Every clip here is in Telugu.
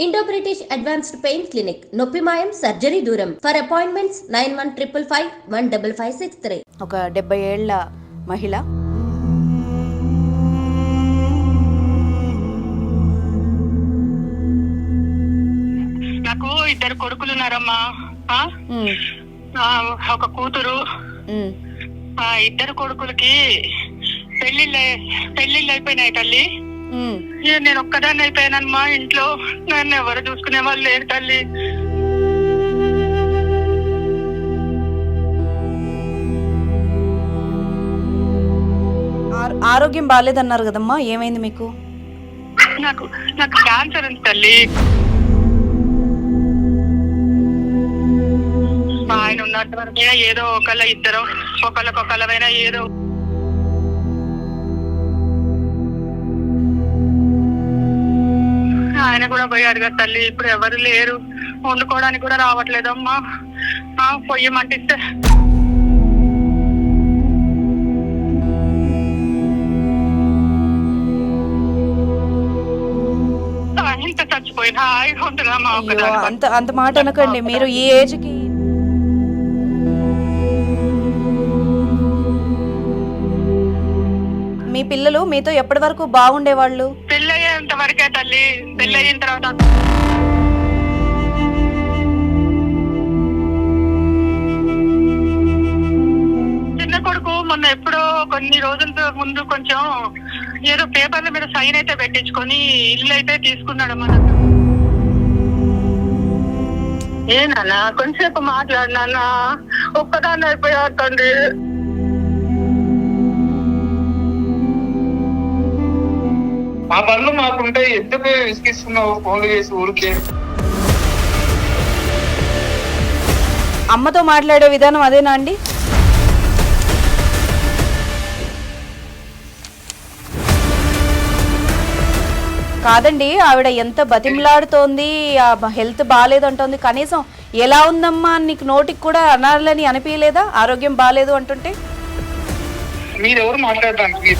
Indo British advanced pain clinic, నొప్పి మాయం, సర్జరీ దూరం. For appointments 9155515563. ఒక 70 ఏళ్ల మహిళ. నాకు 2 కొడుకులు ఉన్నారమ్మా. ఒక కూతురు. 2 కొడుకులకి పెళ్లిళ్ళు అయిపోయినాయి తల్లి. నేను ఒక్కదాన్ని అయిపోయానమ్మా ఇంట్లో. నన్ను ఎవరు చూసుకునే వాళ్ళు లేరు తల్లి. ఆరోగ్యం బాగాలేదన్నారు కదమ్మా, ఏమైంది మీకు? నాకు క్యాన్సర్ ఉంది తల్లి. ఆయన ఉన్నంత వరకు ఏదో ఇద్దరం ఒకళ్ళైనా ఏదో. ఆయన కూడా పోయాడు కదా తల్లి. ఇప్పుడు ఎవరు లేరు, వండుకోవడానికి కూడా రావట్లేదమ్మా. పొయ్యమంటిస్తే ఇంత చచ్చిపోయినా హాయిగా ఉంటుందమ్మా. అంత మాట అనకండి. మీరు ఈ ఏజ్కి మీ పిల్లలు మీతో ఎప్పటి వరకు బాగుండేవాళ్ళు? పెళ్ళయ్యేంత వరకే తల్లి. పెళ్ళయిన తర్వాత చిన్న కొడుకు మొన్న ఎప్పుడో కొన్ని రోజుల ముందు కొంచెం ఏదో పేపర్ల మీద సైన్ అయితే పెట్టించుకొని ఇల్లు అయితే తీసుకున్నాడు. మన నాన్న కొంచెంసేపు మాట్లాడినా ఒక్కదాన్ని అయిపోయాడు తండ్రి. మా పనులు మాకుంటే ఎందుకు విసిగిస్తున్నావు ఫోన్లు చేసి ఊరికే? అమ్మతో మాట్లాడే విధానం అదేనా అండి? కాదండి, ఆవిడ ఎంత బతిమలాడుతోంది, హెల్త్ బాగాలేదంటోంది. కనీసం ఎలా ఉందమ్మా నీకు నోటికి కూడా అనాలని అనిపించలేదా ఆరోగ్యం బాగాలేదు అంటుంటే? మీరెవరు మాట్లాడడానికి?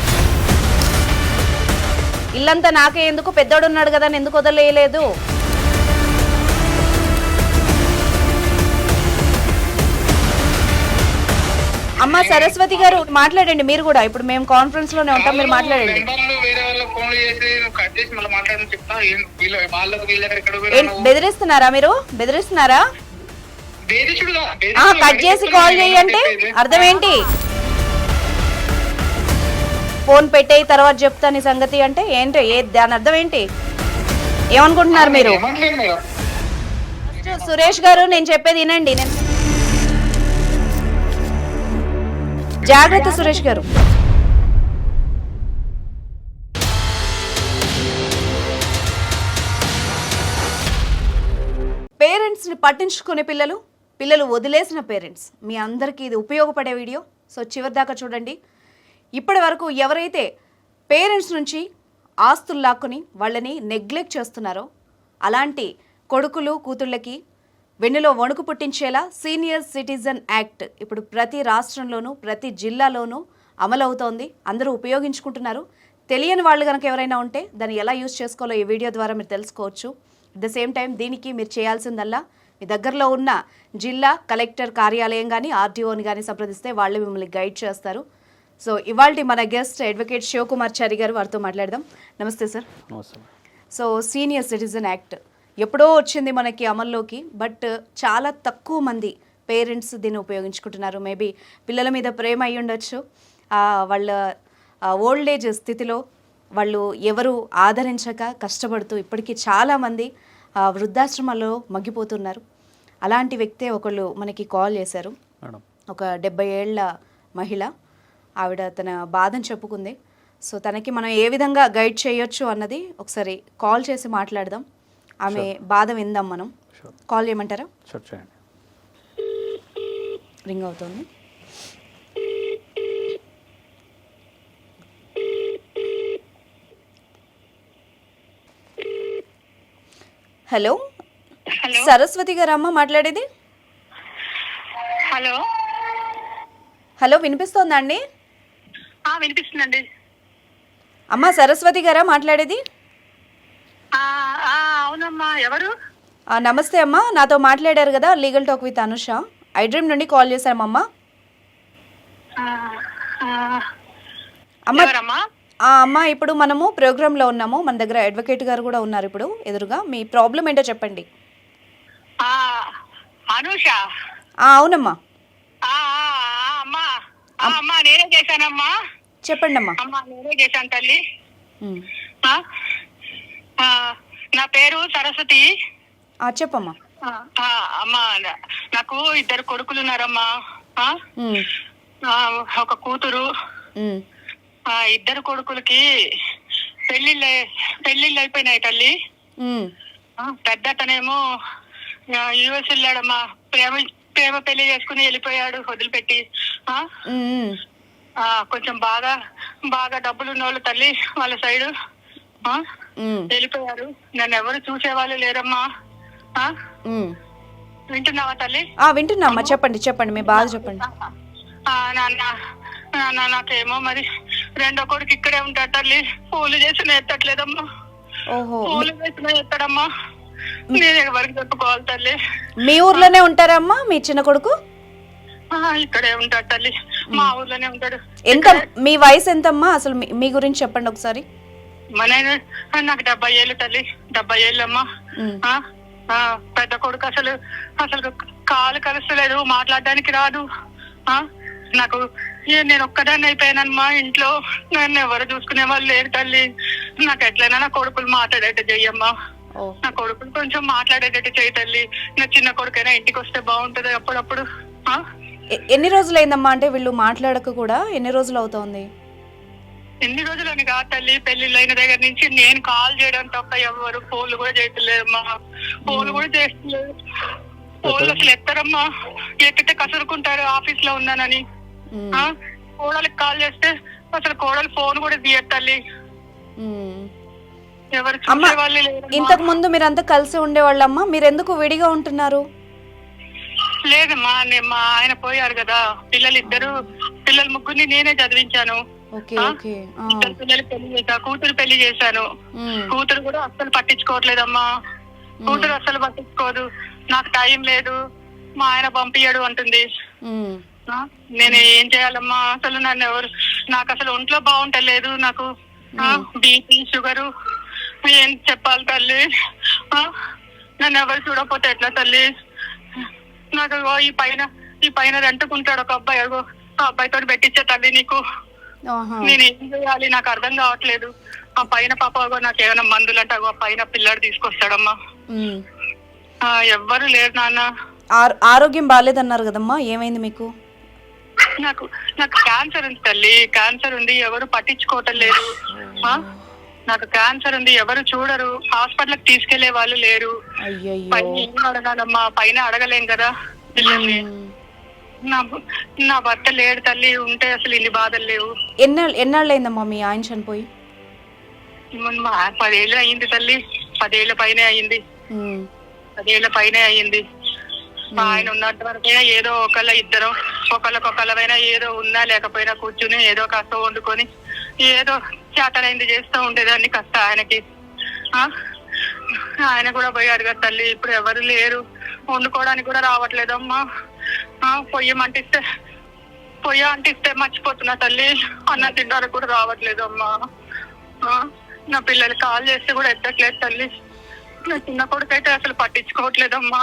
ఇల్లంతా నాకే ఎందుకు, పెద్దోడు ఉన్నాడు కదా ఎందుకు వదిలేయలేదు? అమ్మ సరస్వతి గారు మాట్లాడండి మీరు కూడా. ఇప్పుడు మేము కాన్ఫరెన్స్ లోనే ఉంటాం, మీరు మాట్లాడండి. బెదిరిస్తున్నారా మీరు? బెదిరిస్తున్నారా? కట్ చేసి కాల్ చేయంటే అర్థం ఏంటి? ఫోన్ పెట్టే తర్వాత చెప్తా నీ సంగతి అంటే ఏంటి? దాని అర్థం ఏంటి? ఏమనుకుంటున్నారు మీరు? సురేష్ గారు నేను చెప్పేది వినండి. జాగ్రత్త సురేష్ గారు. పేరెంట్స్ ని పట్టించుకునే పిల్లలు వదిలేసిన పేరెంట్స్, మీ అందరికీ ఇది ఉపయోగపడే వీడియో. సో చివరి దాకా చూడండి. ఇప్పటి వరకు ఎవరైతే పేరెంట్స్ నుంచి ఆస్తులు లాక్కుని వాళ్ళని నెగ్లెక్ట్ చేస్తున్నారో అలాంటి కొడుకులు కూతుళ్ళకి వెన్నులో వణుకు పుట్టించేలా సీనియర్ సిటిజన్ యాక్ట్ ఇప్పుడు ప్రతి రాష్ట్రంలోనూ ప్రతి జిల్లాలోనూ అమలవుతోంది. అందరూ ఉపయోగించుకుంటున్నారు. తెలియని వాళ్ళు కనుక ఎవరైనా ఉంటే దాన్ని ఎలా యూజ్ చేసుకోవాలో ఈ వీడియో ద్వారా మీరు తెలుసుకోవచ్చు. అట్ ద సేమ్ టైం దీనికి మీరు చేయాల్సిందల్లా మీ దగ్గరలో ఉన్న జిల్లా కలెక్టర్ కార్యాలయం కానీ ఆర్టీఓని కానీ సంప్రదిస్తే వాళ్ళు మిమ్మల్ని గైడ్ చేస్తారు. సో ఇవాళ మన గెస్ట్ అడ్వకేట్ శివకుమార్ చారి గారు, వారితో మాట్లాడదాం. నమస్తే sir. So senior citizen act ఎప్పుడో వచ్చింది మనకి అమల్లోకి, బట్ చాలా తక్కువ మంది పేరెంట్స్ దీన్ని ఉపయోగించుకుంటున్నారు. మేబీ పిల్లల మీద ప్రేమ అయ్యి ఉండొచ్చు, వాళ్ళ ఓల్డ్ ఏజ్ స్థితిలో వాళ్ళు ఎవరు ఆదరించక కష్టపడుతూ ఇప్పటికీ చాలామంది వృద్ధాశ్రమాల్లో మగ్గిపోతున్నారు. అలాంటి వ్యక్తే ఒకళ్ళు మనకి కాల్ చేశారు. ఒక 70 ఏళ్ల మహిళ. ఆవిడ తన బాధను చెప్పుకుంది. సో తనకి మనం ఏ విధంగా గైడ్ చేయొచ్చు అన్నది ఒకసారి కాల్ చేసి మాట్లాడదాం. ఆమె బాధ విందాం మనం. కాల్ చేయమంటారా? రింగ్ అవుతుంది. హలో, సరస్వతి గారు అమ్మ మాట్లాడేది? హలో హలో వినిపిస్తోందా అండి? వినిపిస్తుందండి. అమ్మ సరస్వతి గారా మాట్లాడేది? ఎవరు? నమస్తే అమ్మా, నాతో మాట్లాడారు కదా legal talk with Anusha. IDream నుండి కాల్ చేశామమ్మా. ఎవరమ్మా? అమ్మా, ఇప్పుడు మనము ప్రోగ్రాంలో ఉన్నాము. మన దగ్గర అడ్వకేట్ గారు కూడా ఉన్నారు ఇప్పుడు ఎదురుగా. మీ ప్రాబ్లం ఏంటో చెప్పండి. అనుష? అవునమ్మా. అమ్మా అమ్మా నేనే చేశానమ్మా. చెప్పండి అమ్మా. అమ్మా నేనే చేశాను తల్లి. నా పేరు సరస్వతి. చెప్పమ్మా. అమ్మా నాకు 2 కొడుకులు ఉన్నారమ్మా. ఒక కూతురు. 2 కొడుకులకి పెళ్లిళ్ళు అయిపోయినాయి తల్లి. పెద్దతనేమో యుఎస్ వెళ్ళాడమ్మా. ప్రేమ పెళ్లి చేసుకుని వెళ్ళిపోయాడు వదిలిపెట్టి. కొంచెం బాగా డబ్బులు ఉన్నోళ్ళు తల్లి వాళ్ళ సైడ్ వెళ్ళిపోయారు. నన్ను ఎవరు చూసేవాళ్ళు లేరమ్మా. వింటున్నావా తల్లి? వింటున్నామ్మా, చెప్పండి మీ బాధ చెప్పండి. నాకేమో మరి 2వ కొడుకు ఇక్కడే ఉంటాడు తల్లి. పూలు చేసిన ఎత్తట్లేదమ్మా. పూలు చేసిన ఎత్తడమ్మా. నేను ఎవరికి చెప్పుకోవాలి తల్లి? మీ ఊర్లోనే ఉంటారమ్మా మీ చిన్న కొడుకు? ఇక్కడే ఉంటాడు తల్లి, మా ఊర్లోనే ఉంటాడు. ఎంత మీ వయసు ఎంతమ్మా అసలు? మీ గురించి చెప్పండి ఒకసారి. నాకు 70 ఏళ్ళు తల్లి. 70 ఏళ్ళమ్మా. పెద్ద కొడుకు అసలు కాలు కలుస్తలేదు, మాట్లాడడానికి రాదు. నాకు నేను ఒక్కదాన్ని అయిపోయానమ్మా ఇంట్లో. నన్ను ఎవరు చూసుకునే వాళ్ళు లేరు తల్లి. నాకు ఎట్లయినా నా కొడుకులు మాట్లాడేట చెయ్యమ్మా. నా కొడుకులు కొంచెం మాట్లాడేటట్టు చేయి తల్లి. నా చిన్న కొడుకైనా ఇంటికి వస్తే బాగుంటది అప్పుడప్పుడు. ఎన్ని రోజులు అయిందమ్మా అంటే వీళ్ళు మాట్లాడక కూడా? ఎన్ని రోజులు అవుతోంది? ఎన్ని రోజులని కాదు తల్లి, పెళ్లిళ్ళు అయిన దగ్గర నుంచి నేను కాల్ చేయడం తప్ప ఎవరు ఫోన్లు కూడా చేయట్లేదమ్మా. ఫోన్లు కూడా చేస్తలేదు. ఫోన్లు అసలు ఎత్తారమ్మా. ఎత్తితే కసురుకుంటారు ఆఫీస్ లో ఉన్నానని. కోడలికి కాల్ చేస్తే అసలు కోడలు ఫోన్ కూడా తీయదు తల్లి. ఎవరు చూసే వాళ్ళు లేరు. ఇంతకు ముందు మీరంతా కలిసి ఉండేవాళ్ళమ్మా, మీరు ఎందుకు విడిగా ఉంటున్నారు? లేదమ్మా, మా ఆయన పోయారు కదా. పిల్లలు ముగ్గురిని నేనే చదివించాను. 2 పిల్లలు పెళ్లి చేశా. కూతురు పెళ్లి చేశాను. కూతురు కూడా అస్సలు పట్టించుకోవట్లేదమ్మా. కూతురు అస్సలు పట్టించుకోదు. నాకు టైం లేదు, మా ఆయన పంపించడు అంటుంది. నేను ఏం చేయాలమ్మా? అసలు నన్ను నాకు అసలు ఒంట్లో బాగుంటలేదు. నాకు బీపీ షుగరు. ఏం చెప్పాలి తల్లి? నన్ను ఎవరు చూడకపోతే ఎట్లా తల్లి? నాకు ఈ పైన రెంటుకుంటాడు ఒక అబ్బాయి. ఆ అబ్బాయితో పెట్టించే తల్లి నీకు. నేను ఏం చేయాలి నాకు అర్థం కావట్లేదు. ఆ పైన పాప నాకు ఏమైనా మందులు అంటే ఆ పైన పిల్లాడు తీసుకొస్తాడమ్మా. ఎవ్వరు లేరు నాన్న. ఆరోగ్యం బాగాలేదన్నారు కదమ్మా, ఏమైంది మీకు? నాకు క్యాన్సర్ ఉంది తల్లి. క్యాన్సర్ ఉంది, ఎవరు పట్టించుకోవటం లేదు. నాకు క్యాన్సర్ ఉంది, ఎవరు చూడరు. హాస్పిటల్కి తీసుకెళ్లే వాళ్ళు లేరు. పైన ఏం అడగాలమ్మా? పైన అడగలేం కదా పిల్లల్ని. నా భర్త లేడు తల్లి. ఉంటే అసలు ఇన్ని బాధలు లేవు. ఎన్నాళ్ళు అయిందమ్మా మీ ఆయన చనిపోయి? 10 ఏళ్ళు అయింది తల్లి. 10 ఏళ్ల పైనే అయింది. 10 ఏళ్ల పైనే అయింది. ఆయన ఉన్నంత వరకైనా ఏదో ఇద్దరం ఒకళ్ళకొకళ్ళమైనా ఏదో ఉన్నా లేకపోయినా కూర్చుని ఏదో కాస్త వండుకొని ఏదో చేతనైంది చేస్తూ ఉండేదాన్ని కాస్త ఆయనకి. ఆయన కూడా పోయాడు కదా తల్లి. ఇప్పుడు ఎవరు లేరు. వండుకోవడానికి కూడా రావట్లేదమ్మా. పొయ్యి అంటిస్తే మర్చిపోతున్నా తల్లి. అన్నం తినడానికి కూడా రావట్లేదమ్మా. నా పిల్లలు కాల్ చేస్తే కూడా ఎత్తట్లేదు తల్లి. నా చిన్న కొడుకు అయితే అసలు పట్టించుకోవట్లేదమ్మా.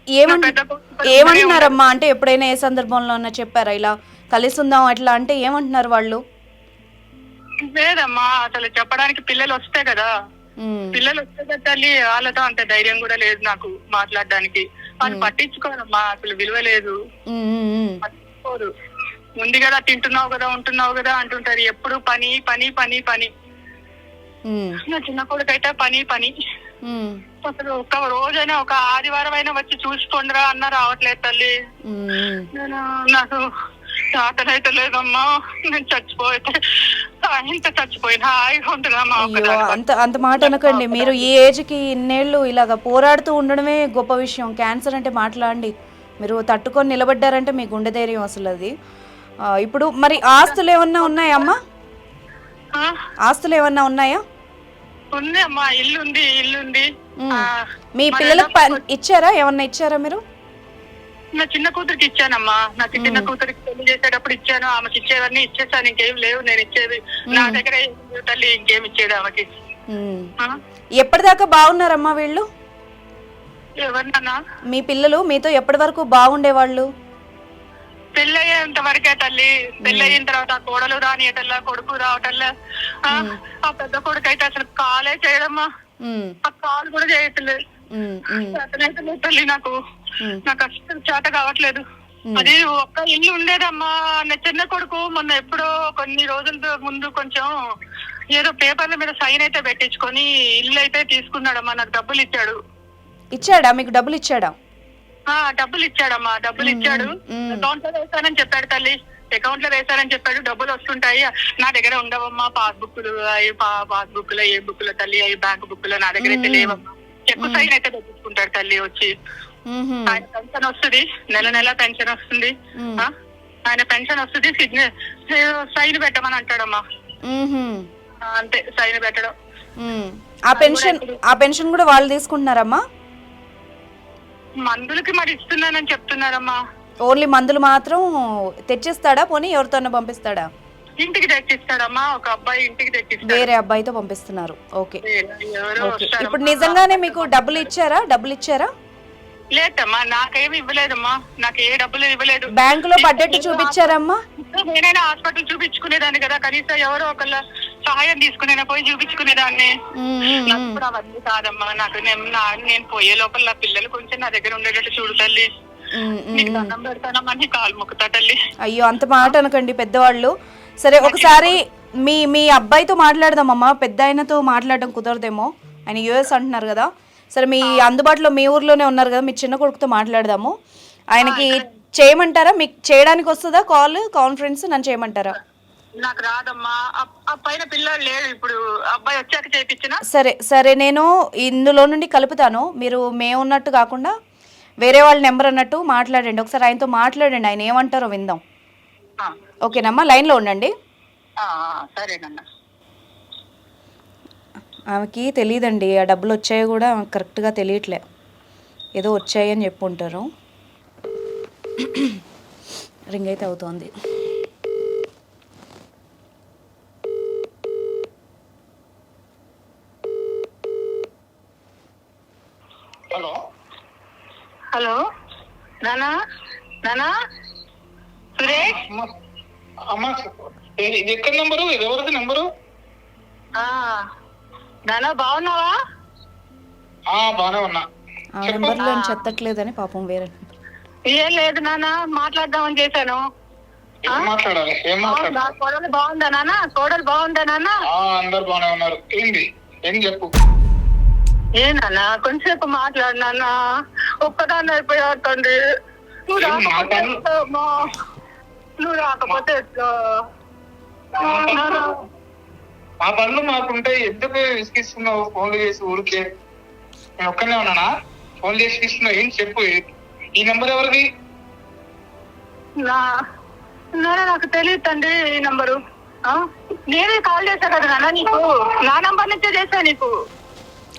ఏమంటున్నారమ్మా? అంటే ఎప్పుడైనా ఏ సందర్భంలో చెప్పారా ఇలా కలిసి ఉందాం అట్లా అంటే? ఏమంటున్నారు వాళ్ళు? లేదమ్మా, అసలు చెప్పడానికి పిల్లలు వస్తే కదా. పిల్లలు వస్తే కదా తల్లి. వాళ్ళతో అంత ధైర్యం కూడా లేదు నాకు మాట్లాడడానికి. వాళ్ళు పట్టించుకోరమ్మా, అసలు విలువ లేదు. పట్టించుకోరు. ఉంది కదా, తింటున్నావు కదా, ఉంటున్నావు కదా అంటుంటారు. ఎప్పుడు పని పని పని పని. నా చిన్న కొడుకు అయితే పని. అసలు ఒక రోజైనా ఒక ఆదివారం అయినా వచ్చి చూసుకోండిరా అన్న రావట్లేదు తల్లి. నాకు చేతనైతే లేదమ్మా. నేను చచ్చిపోయినా హాయిగా ఉంటున్నామా. అంత మాట అనకండి. మీరు ఈ ఏజ్ కి ఇన్నేళ్ళు ఇలాగ పోరాడుతూ ఉండడమే గొప్ప విషయం. క్యాన్సర్ అంటే మాట్లాడండి. మీరు తట్టుకొని నిలబడ్డారంటే మీ గుండె ధైర్యం అసలు అది. ఇప్పుడు మరి ఆస్తులు ఏమన్నా ఉన్నాయా అమ్మా? ఆస్తులు ఏమన్నా ఉన్నాయా? ఉంది అమ్మా, ఇల్లు ఉంది. మీ పిల్లలకు ఇచ్చారా, ఏమన్నా ఇచ్చారా మీరు? నా చిన్న కూతురికి ఇచ్చానమ్మా. నాకు చిన్న కూతురికి పెళ్లి చేసేటప్పుడు ఇచ్చాను. ఆమెకి ఇచ్చేవన్నీ ఇచ్చేసాను. ఇంకేం లేవు నేను ఇచ్చేది. నా దగ్గర తల్లి ఇంకేం ఇచ్చేది ఆమెకి. ఎప్పటిదాకా బాగున్నారమ్మా వీళ్ళు? ఎవరినన్నా? మీ పిల్లలు మీతో ఎప్పటి వరకు బాగుండేవాళ్ళు? పెళ్ళయ్యేంత వరకే తల్లి. పెళ్ళయిన తర్వాత కోడలు రానియటల్లా, కొడుకు రావటల్లా. ఆ పెద్ద కొడుకు అయితే అసలు కాలే చేయడమ్మా. ఆ కాలు కూడా చేయట్లేదు. అతనైతే తల్లి నాకు అసలు చేత కావట్లేదు. అది ఒక్క ఇల్లు ఉండేదమ్మా. నా చిన్న కొడుకు మొన్న ఎప్పుడో కొన్ని రోజుల ముందు కొంచెం ఏదో పేపర్ల మీద సైన్ అయితే పెట్టించుకొని ఇల్లు అయితే తీసుకున్నాడమ్మా. నాకు డబ్బులు ఇచ్చాడు. మీకు డబ్బులు ఇచ్చాడా? డబ్బులు ఇచ్చాడమ్మా. డబ్బులు ఇచ్చాడు. అకౌంట్ లో వేస్తానని చెప్పాడు తల్లి. అకౌంట్ లో వేస్తానని చెప్పాడు. డబ్బులు వస్తుంటాయి. నా దగ్గర ఉండవమ్మా పాస్బుక్లు. అవి పాస్బుక్లు ఏ బుక్లు తల్లి, అవి బ్యాంక్ బుక్లు నా దగ్గర అయితే లేవమ్మా. చెక్కు సైన్ అయితే పెట్టించుకుంటాడు తల్లి వచ్చి. ఆయన పెన్షన్ వస్తుంది, నెల పెన్షన్ వస్తుంది. ఆయన పెన్షన్ వస్తుంది, సైన్ పెట్టమని అంటాడమ్మా. అంతే, సైన్ పెట్టడం. ఆ పెన్షన్ కూడా వాళ్ళు తీసుకుంటున్నారమ్మా? మందులకి మరి ఇస్తున్నానని చెప్తున్నారమ్మా. ఓన్లీ మందులు మాత్రం తెచ్చిస్తాడా? పోనీ ఎవరితోనే పంపిస్తాడా? ఇంటికి తెచ్చిస్తాడమ్మా. ఒక అబ్బాయి ఇంటికి తెచ్చిస్తాడు. వేరే అబ్బాయితో పంపిస్తున్నారు. ఓకే. ఇప్పుడు నిజంగానే మీకు డబ్బులు ఇచ్చారా? లేదమ్మా, నాకేమి ఇవ్వలేదమ్మా. నాకు ఏ డబ్బులు ఇవ్వలేదు. బ్యాంకులో పడ్డట్టు చూపించారమ్మా? నేనైనా హాస్పిటల్ చూపించుకునేదాన్ని కదా. కనీసం ఎవరో ఒకళ్ళ సహాయం తీసుకునేనా పోయి చూపించుకునేదాన్ని. నాకు కూడా అవన్నీ కాదమ్మా. నేను పోయే లోపల నా పిల్లలు కొంచెం నా దగ్గర ఉండేటట్టు చూడు తల్లి. నీకు దండం పెడతానమ్మా, నీ కాలు మొక్కుతా తల్లి. అయ్యో, అంత మాట అనకండి పెద్దవాళ్ళు. సరే, ఒకసారి మీ అబ్బాయితో మాట్లాడదామమ్మా. పెద్ద ఆయనతో మాట్లాడడం కుదరదేమో, ఆయన యుఎస్ అంటున్నారు కదా. సరే, మీ అందుబాటులో మీ ఊర్లోనే ఉన్నారు కదా, మీ చిన్న కొడుకుతో మాట్లాడదాము. ఆయనకి చేయమంటారా? మీకు చేయడానికి వస్తుందా కాన్ఫరెన్స్? నన్ను చేయమంటారా? నాకు రాదమ్మా. ఆ పైన పిల్లలు లేడు. ఇప్పుడు అబ్బాయి వచ్చాక చేయించిన. సరే, నేను ఇందులో నుండి కలుపుతాను. మీరు మేము ఉన్నట్టు కాకుండా వేరే వాళ్ళ నెంబర్ అన్నట్టు మాట్లాడండి. ఒకసారి ఆయనతో మాట్లాడండి, ఆయన ఏమంటారో విందాం. ఓకేనమ్మా, లైన్లో ఉండండి. సరేనన్నా. ఆమెకి తెలియదండి ఆ డబ్బులు వచ్చాయో కూడా కరెక్ట్గా తెలియట్లే. ఏదో వచ్చాయని చెప్పుంటారు. రింగ్ అయితే అవుతోంది. హలో నానా సురేష్. అమ్మా, ఎక్కడ నెంబరు? ఎవరిది నెంబరు? నానా బాగున్నావా? బానే ఉన్నా. ఆ నెంబర్లో చెత్తట్లేదని పాపం వేరే. ఏం లేదు నానా, మాట్లాడదామని చేశాను. మాట్లాడాలి. కోడలు బాగుందా నానా? కోడలు బాగుందా నానా? అందరు బానే ఉన్నారు. ఏం చెప్పు. ఏ నాన్న, కొంచెంసేపు మాట్లాడు నాన్న. ఒక్కదాన్ని అయిపోయావు తండ్రి. నువ్వు రాకపోతే మా పనులు మాకుంటే ఎందుకు విసిగిస్తున్నావు? ఫోన్లు చేసి ఊరికే. నేను ఒక్కనే ఉన్నానా? ఫోన్ చేసి ఇస్తున్నావు. ఏం చెప్పు. ఈ నెంబర్ ఎవరిది? నాకు తెలియదు తండ్రి ఈ నంబరు. నేనే కాల్ చేశా కదా నాన్న నీకు. నా నంబర్ నుంచే చేశా నీకు.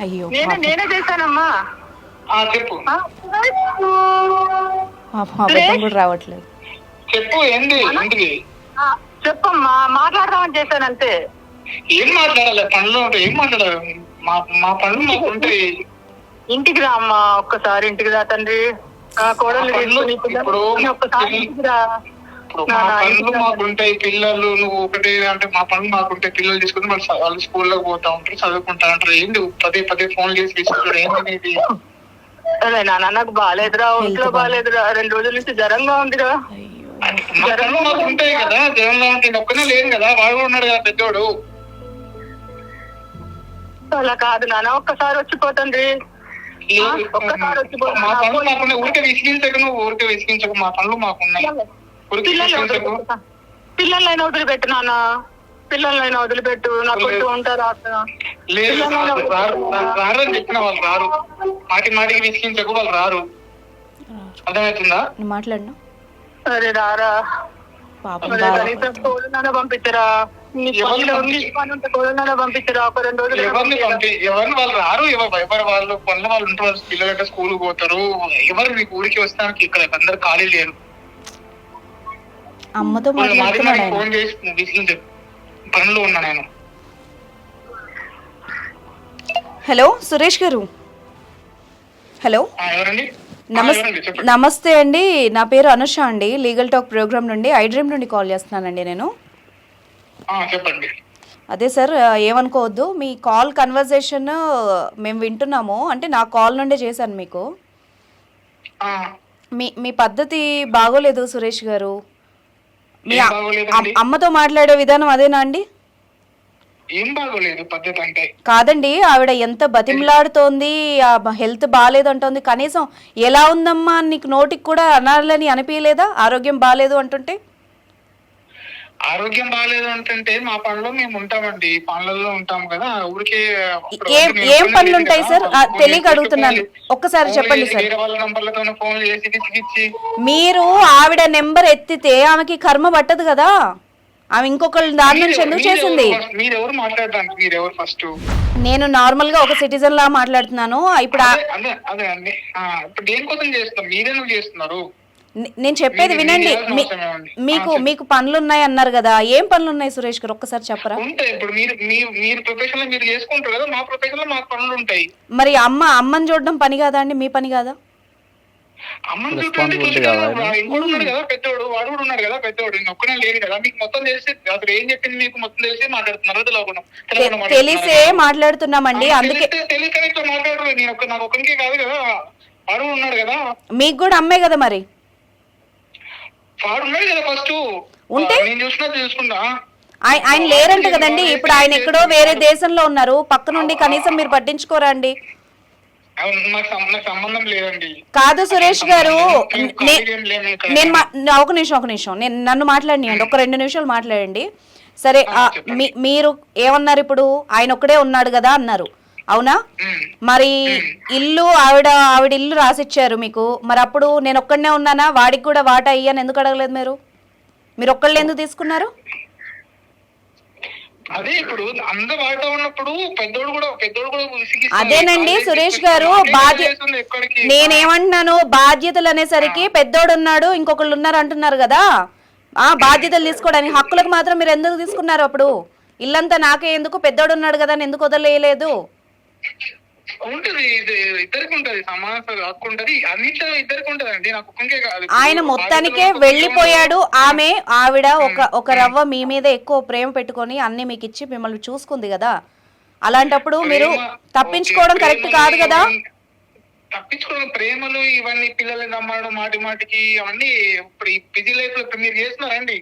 అయ్యో, నేనే చేశానమ్మా. చెప్పు. కూడా రావట్లేదు. చెప్పు. ఏంది? ఇంటికి చెప్పమ్మా. మాట్లాడదామని చేశాను అంతే. ఏం మాట్లాడాలి? పనులు ఉంటాయి. ఏం మాట్లాడాలి? మా పనులు మాకు ఉంటాయి. ఇంటికి రా అమ్మా. ఒక్కసారి ఇంటికి రా తండ్రి. కోడలు ఒక్కసారి ఇంటికి రా. మా పనులు మాకుంటాయి. పిల్లలు నువ్వు ఒకటే అంటే మా పనులు మాకుంటాయి. పిల్లలు తీసుకుని వాళ్ళు స్కూల్లోకి పోతా ఉంటారు, చదువుకుంటా ఉంటారు. ఏంటి పదే ఫోన్ చేసి తీసుకుంటారు? ఏంటి? అదే నాన్న, నాకు బాగాలేదురా, ఒంట్లో బాగాలేదురా. 2 రోజుల నుంచి జ్వరంగా ఉందిరా. మా పనులు మాకు ఉంటాయి కదా. జ్వరంగా ఉంటే ఒక్కనే లేదు కదా, వాడు కూడా ఉన్నాడు కదా పెద్దోడు. అలా కాదు నాన్న, ఒక్కసారి వచ్చిపోతుంది. మా పనులు మాకున్నాయి. ఊరికే విసిగించకు. నువ్వు ఊరికే విసిగించకు. మా పనులు మాకున్నాయి. పిల్లలైనా వదిలిపెట్టు నాన్న. పిల్లలైనా వదిలిపెట్టు. నాకు ఉంటారా? లేదు, రారని చెప్పిన వాళ్ళు రారు. మాటికి విసిగించకు. వాళ్ళు రారు. అర్థమవుతుందా? మాట్లాడినా సరే రారా. పంపించరా. పంపించారు ఒక 2 రోజులు. ఎవరిని వాళ్ళు రారు, ఎవరు వాళ్ళు పనులు వాళ్ళు ఉంటారు, పిల్లలంటే స్కూల్ పోతారు, ఎవరు మీకు ఊరికి వస్తానికి ఇక్కడ అందరు ఖాళీ లేరు. అమ్మతో ఫోన్ చేసి విసిగించారు, పనులు ఉన్నా నేను. హలో సురేష్ గారు. హలో ఎవరండి? నమస్తే అండి, నా పేరు అనుష అండి, లీగల్ టాక్ ప్రోగ్రామ్ నుండి ఐడ్రీమ్ నుండి కాల్ చేస్తున్నానండి నేను. చెప్పండి. అదే సార్, ఏమనుకోవద్దు, మీ కాల్ కన్వర్జేషన్ మేము వింటున్నాము, అంటే నా కాల్ నుండే చేశాను మీకు. మీ పద్ధతి బాగోలేదు సురేష్ గారు. మీ అమ్మతో మాట్లాడే విధానం అదేనా అండి? ఏం బాగోలేదు పద్ధతి అంటే? కాదండి, ఆవిడ ఎంత బతిమలాడుతోంది, హెల్త్ బాగాలేదు అంటోంది, కనీసం ఎలా ఉందమ్మా నీకు నోటికి కూడా అనాలని అనిపించలేదా ఆరోగ్యం బాగాలేదు అంటుంటే? ఆరోగ్యం బాగాలేదు అంటుంటే మా పనుల్లో మేము ఉంటామండి, పనులలో ఉంటాం కదా, ఊరికే. ఏం పనులు ఉంటాయి సార్? తెలియక అడుగుతున్నాను, ఒక్కసారి చెప్పండి సార్. వాళ్ళ నంబర్లతో ఫోన్ చేసి మీరు ఆవిడ నెంబర్ ఎత్తితే ఆమెకి కర్మ పట్టదు కదా, ఆమె ఇంకొకళ్ళు దాని నుంచి ఎందుకు చేసింది? మీరెవరు మాట్లాడడానికి? మీరెవరు ఫస్ట్? నేను నార్మల్ గా ఒక సిటిజన్ లా మాట్లాడుతున్నాను. ఇప్పుడు అదే అండి, ఇప్పుడు దేనికోసం చేస్తున్నారు? మీరెందుకు చేస్తున్నారు? నేను చెప్పేది వినండి. మీకు పనులు ఉన్నాయి అన్నారు కదా, ఏం పనులు ఉన్నాయి సురేష్ గారు, ఒక్కసారి చెప్పరా? ఉంటాయి. ఇప్పుడు మీరు ప్రొఫెషన్ లో మీరు చేసుకుంటారు కదా, మా ప్రొఫెషన్ లో మాకు పనులు ఉంటాయి. మరి అమ్మని చూడడం పని కాదా అండి? మీ పని కాదా? అమ్మని చూడండి, ఇంకోటి ఉన్నాడు కదా పెద్దోడు, వాడు కూడా ఉన్నాడు కదా పెద్దోడు, ఒక్కనే లేడు కదా. మీకు మొత్తం తెలిసి అసలు ఏం చెప్పింది మీకు మొత్తం తెలిసి మాట్లాడుతున్నారు. తెలిసే మాట్లాడుతున్నామండి, అందుకే. తెలియక ఇట్లా మాట్లాడరు. నేను నాకు ఒక్కరికే కాదు కదా, వాడు ఉన్నాడు కదా. మీకు కూడా అమ్మే కదా మరి? వాడు ఉన్నాడు కదా ఫస్ట్, ఉంటే నేను చూసుకుంటా. ఆయన లేరంట కదండి ఇప్పుడు, ఆయన ఎక్కడో వేరే దేశంలో ఉన్నారు, పక్క నుండి కనీసం మీరు పట్టించుకోరా అండి? నాకు సంబంధం లేదండి. కాదు సురేష్ గారు, నేను ఒక నిమిషం నేను నన్ను మాట్లాడినండి, ఒక 2 నిమిషాలు మాట్లాడండి. సరే, మీరు ఏమన్నారు ఇప్పుడు? ఆయన ఒక్కడే ఉన్నాడు కదా అన్నారు, అవునా? మరి ఇల్లు ఆవిడ ఇల్లు రాసిచ్చారు మీకు, మరి అప్పుడు నేను ఒక్కడనే ఉన్నానా, వాడికి కూడా వాటా అయ్యాను ఎందుకు అడగలేదు మీరు ఒక్కళ్ళు ఎందుకు తీసుకున్నారు? అదే ఇప్పుడు అందరూ వాటా ఉన్నప్పుడు పెద్దోడు కూడా అదేనండి సురేష్ గారు, నేనేమంటున్నాను, బాధ్యతలు అనేసరికి పెద్దోడు ఉన్నాడు ఇంకొకళ్ళు ఉన్నారు అంటున్నారు కదా, బాధ్యతలు తీసుకోవడానికి హక్కులకు మాత్రం మీరు ఎందుకు తీసుకున్నారు? అప్పుడు ఇల్లంతా నాకే ఎందుకు, పెద్దోడు ఉన్నాడు కదా అని ఎందుకు వదిలేయలేదు? ఆయన మొత్తానికే వెళ్ళిపోయాడు, ఆవిడ ఒక రవ్వ మీ మీద ఎక్కువ ప్రేమ పెట్టుకొని అన్ని మీకు ఇచ్చి మిమ్మల్ని చూసుకుంది కదా, అలాంటప్పుడు మీరు తప్పించుకోవడం కరెక్ట్ కాదు కదా. తప్పించుకోవడం, ప్రేమలు ఇవన్నీ, పిల్లల్ని నమ్మడం మాటికి అవన్నీ ఇప్పుడు ఈ బిజీ లైఫ్ లో మీరు చేస్తున్నారండి?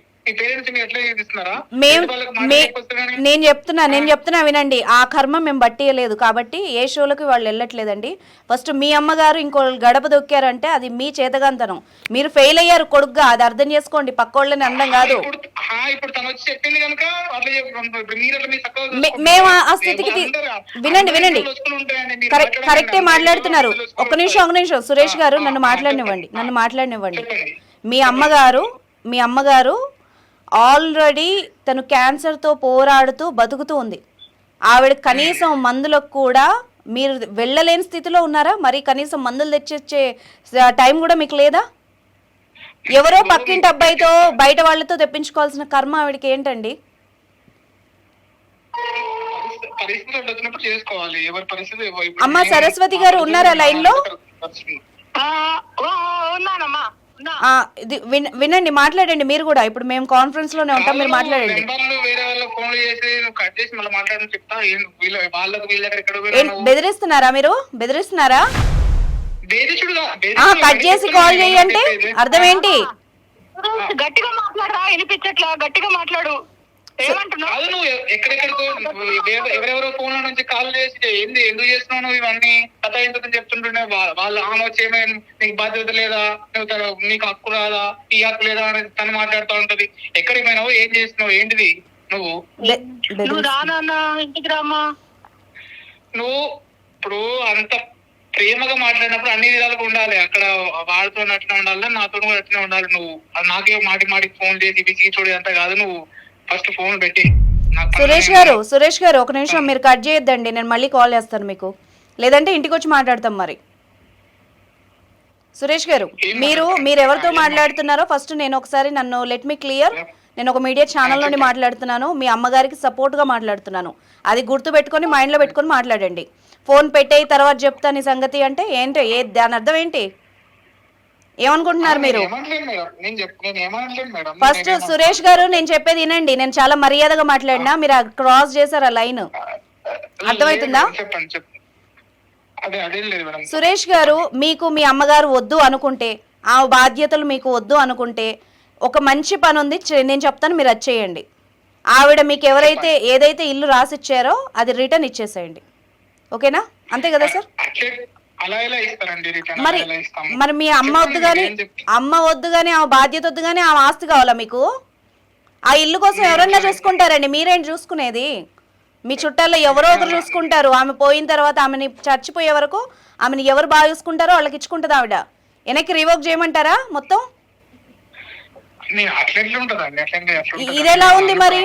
నేను చెప్తున్నా వినండి, ఆ కర్మ మేము బట్టియలేదు కాబట్టి ఏ షోలకి వాళ్ళు వెళ్ళట్లేదండి. ఫస్ట్ మీ అమ్మగారు ఇంకో గడప దొక్కారంటే అది మీ చేతగాంతనం, మీరు ఫెయిల్ అయ్యారు కొడుగ్గా, అది అర్థం చేసుకోండి, పక్కోళ్ళని అందం కాదు. మేము ఆ స్థితికి వినండి కరెక్టే మాట్లాడుతున్నారు. ఒక నిమిషం సురేష్ గారు, నన్ను మాట్లాడనివ్వండి. మీ అమ్మగారు ఆల్రెడీ తను క్యాన్సర్తో పోరాడుతూ బతుకుతూ ఉంది. ఆవిడ కనీసం మందులకు కూడా మీరు వెళ్ళలేని స్థితిలో ఉన్నారా? మరి కనీసం మందులు తెచ్చిచ్చే టైం కూడా మీకు లేదా? ఎవరో పక్కింటి అబ్బాయితో బయట వాళ్ళతో తెప్పించుకోవాల్సిన కర్మ ఆవిడకి ఏంటండి? అమ్మా సరస్వతి గారు ఉన్నారా లైన్ లో? వినండి, మాట్లాడండి మీరు కూడా, ఇప్పుడు మేము కాన్ఫరెన్స్ లోనే ఉంటాం, మీరు మాట్లాడండి. బెదిరిస్తున్నారా మీరు? కట్ చేసి కాల్ చేయంటే అర్థం ఏంటి? గట్టిగా మాట్లాడరా, వినిపించట్లా, గట్టిగా మాట్లాడు. ఎవరెవరో ఫోన్ నుంచి కాల్ చేసి ఎందుకు చేస్తున్నావు ఇవన్నీ కథ ఎందుకు చెప్తుంటుండే, వాళ్ళు ఆమె వచ్చేమే నీకు బాధ్యత లేదా, నీకు హక్కు రాదా, ఈ హక్కు లేదా అని తను మాట్లాడుతూ ఉంటది. ఎక్కడికి పోయినావు, ఏం చేస్తున్నావు, ఏంటిది నువ్వు రానా ఇంటికి రామా? నువ్వు ఇప్పుడు అంత ప్రేమగా మాట్లాడినప్పుడు అన్ని విధాలుగా ఉండాలి. అక్కడ వాడితో అట్లా ఉండాలి, నాతో కూడా అట్లనే ఉండాలి. నువ్వు నాకే మాటికి ఫోన్ చేసి విసిగి చూడేదంతా కాదు. నువ్వు ఫస్ట్ ఫోన్ పెట్టి సురేష్ గారు ఒక నిమిషం మీరు కట్ చేయొద్దండి, నేను మళ్ళీ కాల్ చేస్తాను మీకు, లేదంటే ఇంటికి వచ్చి మాట్లాడతాం మరి. సురేష్ గారు మీరు ఎవరితో మాట్లాడుతున్నారో ఫస్ట్ నేను ఒకసారి నన్ను లెట్ మీ క్లియర్. నేను ఒక మీడియా ఛానల్ నుండి మాట్లాడుతున్నాను, మీ అమ్మగారికి సపోర్ట్గా మాట్లాడుతున్నాను, అది గుర్తు పెట్టుకొని మైండ్లో పెట్టుకొని మాట్లాడండి. ఫోన్ పెట్టేయి తర్వాత చెప్తాను ఈ సంగతి అంటే ఏంటి, దాని అర్థం ఏంటి, ఏమనుకుంటున్నారు మీరు? ఫస్ట్ సురేష్ గారు నేను చెప్పేది వినండి, నేను చాలా మర్యాదగా మాట్లాడినా, మీరు క్రాస్ చేశారు ఆ లైన్, అర్థమవుతుందా? సురేష్ గారు మీకు మీ అమ్మగారు వద్దు అనుకుంటే, ఆ బాధ్యతలు మీకు వద్దు అనుకుంటే, ఒక మంచి పని ఉంది నేను చెప్తాను, మీరు అది చేయండి. ఆవిడ మీకు ఎవరైతే ఏదైతే ఇల్లు రాసిచ్చారో అది రిటర్న్ ఇచ్చేసేయండి, ఓకేనా? అంతే కదా సార్? మరి మీ అమ్మ వద్దు కానీ ఆ బాధ్యత వద్దు కానీ ఆ ఆస్తి కావాలా మీకు? ఆ ఇల్లు కోసం ఎవరన్నా చూసుకుంటారండి, మీరేంటి చూసుకునేది? మీ చుట్టాల్లో ఎవరో ఒకరు చూసుకుంటారు. ఆమె పోయిన తర్వాత ఆమెని చచ్చిపోయే వరకు ఆమెని ఎవరు బాగా చూసుకుంటారో వాళ్ళకి ఇచ్చుకుంటుంది ఆవిడ. వెనక్కి రివోక్ చేయమంటారా మొత్తం? ఇదేలా ఉంది మరి?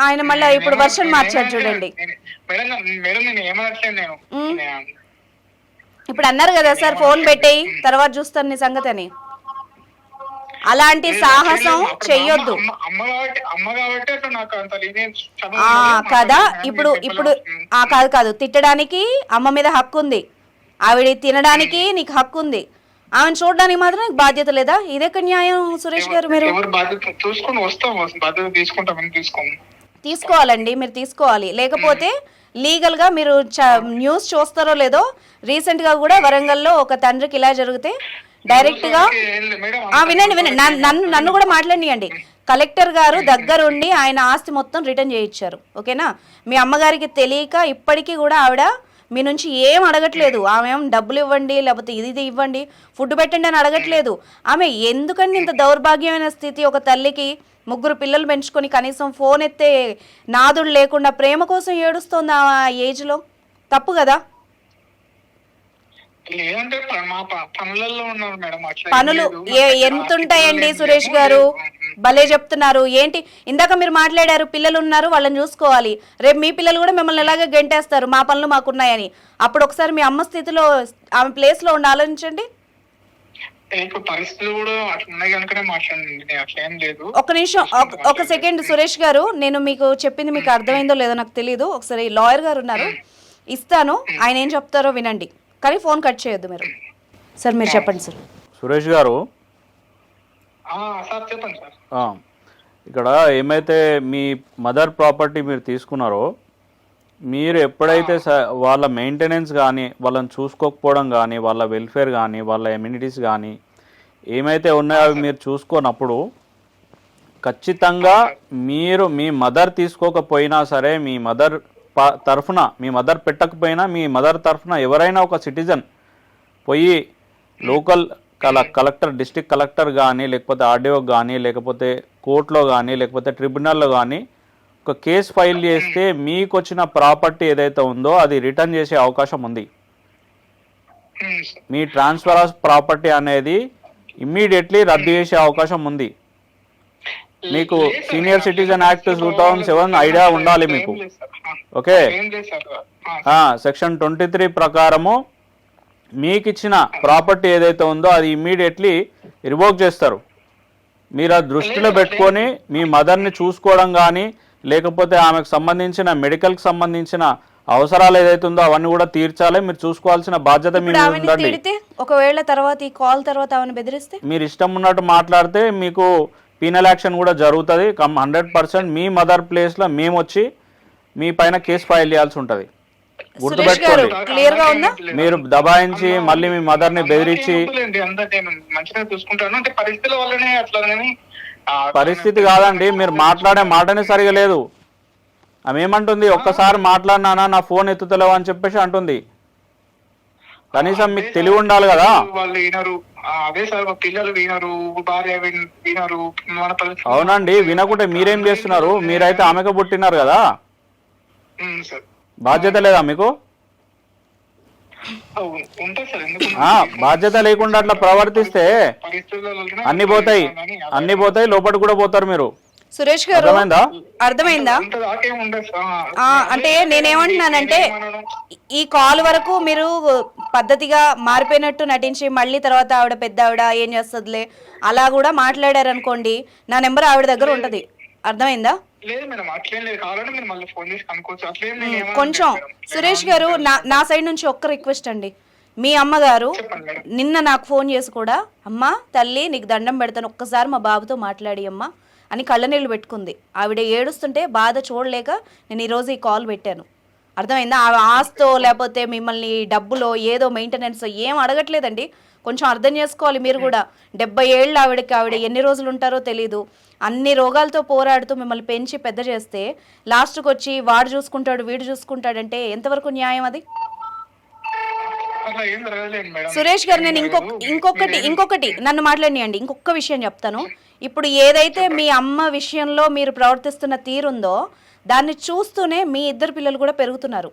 ఆయన మళ్ళీ ఇప్పుడు వర్షన్ మార్చారు చూడండి. ఇప్పుడు అన్నారు కదా సార్ ఫోన్ పెట్టేయి తర్వాత చూస్తాను నీ సంగతి అని, అలాంటి సాహసం చెయ్యొద్దు కదా. ఇప్పుడు కాదు తిట్టడానికి అమ్మ మీద హక్కు ఉంది, ఆవిడ తినడానికి నీకు హక్కు ఉంది, ఆమెను చూడడానికి మాత్రం నీకు బాధ్యత లేదా? ఇదెక్కడ న్యాయం సురేష్ గారు? మీరు తీసుకోవాలండి, మీరు తీసుకోవాలి, లేకపోతే లీగల్ గా మీరు న్యూస్ చూస్తారో లేదో, రీసెంట్ గా కూడా వరంగల్లో ఒక తండ్రికి ఇలా జరిగితే డైరెక్ట్ గా వినండి నన్ను కూడా మాట్లాడియండి. కలెక్టర్ గారు దగ్గరుండి ఆయన ఆస్తి మొత్తం రిటర్న్ చేయించారు, ఓకేనా? మీ అమ్మగారికి తెలియక ఇప్పటికీ కూడా ఆవిడ మీ నుంచి ఏం అడగట్లేదు. ఆమె ఏం డబ్బులు ఇవ్వండి లేకపోతే ఇది ఇవ్వండి ఫుడ్ పెట్టండి అని అడగట్లేదు. ఆమె ఎందుకండి ఇంత దౌర్భాగ్యమైన స్థితి, ఒక తల్లికి 3 పిల్లలు పెంచుకొని కనీసం ఫోన్ ఎత్తే నాదుడు లేకుండా ప్రేమ కోసం ఏడుస్తోంది ఆ ఏజ్లో, తప్పు కదా? పనులు ఎంతుంటాయండి సురేష్ గారు, భలే చెప్తున్నారు. ఏంటి ఇందాక మీరు మాట్లాడారు, పిల్లలు ఉన్నారు వాళ్ళని చూసుకోవాలి, రేపు మీ పిల్లలు కూడా మిమ్మల్ని ఎలాగ గెంటేస్తారు మా పనులు మాకున్నాయని. అప్పుడు ఒకసారి మీ అమ్మ స్థితిలో ఆమె ప్లేస్ లో ఉండి ఆలోచించండి. ఒక నిమిషం, ఒక సెకండ్ సురేష్ గారు, నేను మీకు చెప్పింది మీకు అర్థమైందో లేదో నాకు తెలియదు. ఒకసారి లాయర్ గారు ఉన్నారు, ఇస్తాను, ఆయన ఏం చెప్తారో వినండి, కానీ ఫోన్ కట్ చేయొద్దు మీరు. సార్ మీరు చెప్పండి సార్. సురేష్ గారు ఇక్కడ ఏమైతే మీ మదర్ ప్రాపర్టీ మీరు తీసుకున్నారో, మీరు ఎప్పుడైతే వాళ్ళ మెయింటెనెన్స్ కానీ వాళ్ళని చూసుకోకపోవడం కానీ వాళ్ళ వెల్ఫేర్ కానీ వాళ్ళ ఎమ్యూనిటీస్ కానీ ఏమైతే ఉన్నాయో అవి మీరు చూసుకున్నప్పుడు ఖచ్చితంగా మీరు మీ మదర్ తీసుకోకపోయినా సరే, మీ మదర్ తరఫున మీ మదర్ పెట్టకపోయినా మీ మదర్ తరఫున ఎవరైనా ఒక సిటిజన్ పోయి లోకల్ కలెక్టర్, డిస్ట్రిక్ట్ కలెక్టర్ కానీ లేకపోతే ఆర్డీఓ కానీ లేకపోతే కోర్టులో కానీ లేకపోతే ట్రిబ్యునల్లో కానీ ఒక కేసు ఫైల్ చేస్తే మీకు వచ్చిన ప్రాపర్టీ ఏదైతే ఉందో అది రిటర్న్ చేసే అవకాశం ఉంది. మీ ట్రాన్స్ఫర్ ఆఫ్ ప్రాపర్టీ అనేది ఇమ్మీడియట్లీ రద్దు చేసే అవకాశం ఉంది. మీకు సీనియర్ సిటిజన్ యాక్ట్ 2007 ఐడియా ఉండాలి మీకు, ఓకే? సెక్షన్ 23 ప్రకారము మీకు ఇచ్చిన ప్రాపర్టీ ఏదైతే ఉందో అది ఇమ్మీడియట్లీ రివోక్ చేస్తారు. మీరు ఆ దృష్టిలో పెట్టుకొని మీ మదర్ని చూసుకోవడం కానీ లేకపోతే ఆమెకు సంబంధించిన మెడికల్కి సంబంధించిన అవసరాలు ఏదైతే ఉందో అవన్నీ కూడా తీర్చాలి. మీరు చూసుకోవాల్సిన బాధ్యత మీ మీద ఉందండి. ఒకవేళ తర్వాత ఈ కాల్ తర్వాత ఆమెను బెదిరిస్తే మీరు ఇష్టం ఉన్నట్టు మాట్లాడితే మీకు పీనల్ యాక్షన్ కూడా జరుగుతుంది. 100% మీ మదర్ ప్లేస్లో మేము వచ్చి మీ పైన కేసు ఫైల్ చేయాల్సి ఉంటుంది. గుర్తుపెట్టుకోండి, మీరు దబాయించి మళ్ళీ మీ మదర్ ని బెదిరించి పరిస్థితి కాదండి. మీరు మాట్లాడే మాటనే సరిగా లేదు. ఆమె ఏమంటుంది, ఒక్కసారి మాట్లాడినానా నా ఫోన్ ఎత్తుతలేవు అని చెప్పేసి అంటుంది. కనీసం మీకు తెలివి ఉండాలి కదా. అవునండి, వినకుంటే మీరేం చేస్తున్నారు? మీరైతే ఆమెకు పుట్టినారు కదా, బాధ్యత లేదా మీకు? బాధ్యత లేకుండా అట్లా ప్రవర్తిస్తే అన్ని పోతాయి, లోపలికి కూడా పోతారు మీరు. సురేష్ గారు అర్థమైందా? అర్థమైందా? అంత దాకేం ఉండదు సార్. అంటే నేనేమంటున్నానంటే ఈ కాల్ వరకు మీరు పద్ధతిగా మారిపోయినట్టు నటించి మళ్ళీ తర్వాత ఆవిడ పెద్ద ఆవిడ ఏం చేస్తుందిలే అలా కూడా మాట్లాడారు అనుకోండి, నా నెంబర్ ఆవిడ దగ్గర ఉంటది. అర్థమైందా? లేదు మేడం అట్లేం లేదు, కావాలంటే మీరు మళ్ళీ ఫోన్ చేసి కనుక్కోవచ్చు. అట్లేం నేను ఏమన్నా కొంచెం లేదు మేడం. సురేష్ గారు నా సైడ్ నుంచి ఒక్క రిక్వెస్ట్ అండి. మీ అమ్మగారు చెప్పండి మేడం. నిన్న నాకు ఫోన్ చేసి కూడా అమ్మా తల్లి నీకు దండం పెడతాను ఒక్కసారి మా బాబుతో మాట్లాడి అమ్మా అని కళ్ళనీళ్ళు పెట్టుకుంది. ఆవిడ ఏడుస్తుంటే బాధ చూడలేక నేను ఈరోజు ఈ కాల్ పెట్టాను. అర్థమైందా? ఆ ఆస్తో లేకపోతే మిమ్మల్ని డబ్బులో ఏదో మెయింటెనెన్స్ ఏం అడగట్లేదండి. కొంచెం అర్థం చేసుకోవాలి మీరు కూడా. 70 ఏళ్ళు ఆవిడ ఎన్ని రోజులు ఉంటారో తెలీదు. అన్ని రోగాలతో పోరాడుతూ మిమ్మల్ని పెంచి పెద్ద చేస్తే లాస్ట్కి వచ్చి వాడు చూసుకుంటాడు వీడు చూసుకుంటాడంటే ఎంతవరకు న్యాయం అది? అట్లా ఏం జరగలేదు మేడం. సురేష్ గారు నేను ఇంకొకటి నన్ను మాట్లాడియండి. ఇంకొక విషయం చెప్తాను. ఇప్పుడు ఏదైతే మీ అమ్మ విషయంలో మీరు ప్రవర్తిస్తున్న తీరుందో దాన్ని చూస్తూనే మీ ఇద్దరు పిల్లలు కూడా పెరుగుతున్నారు.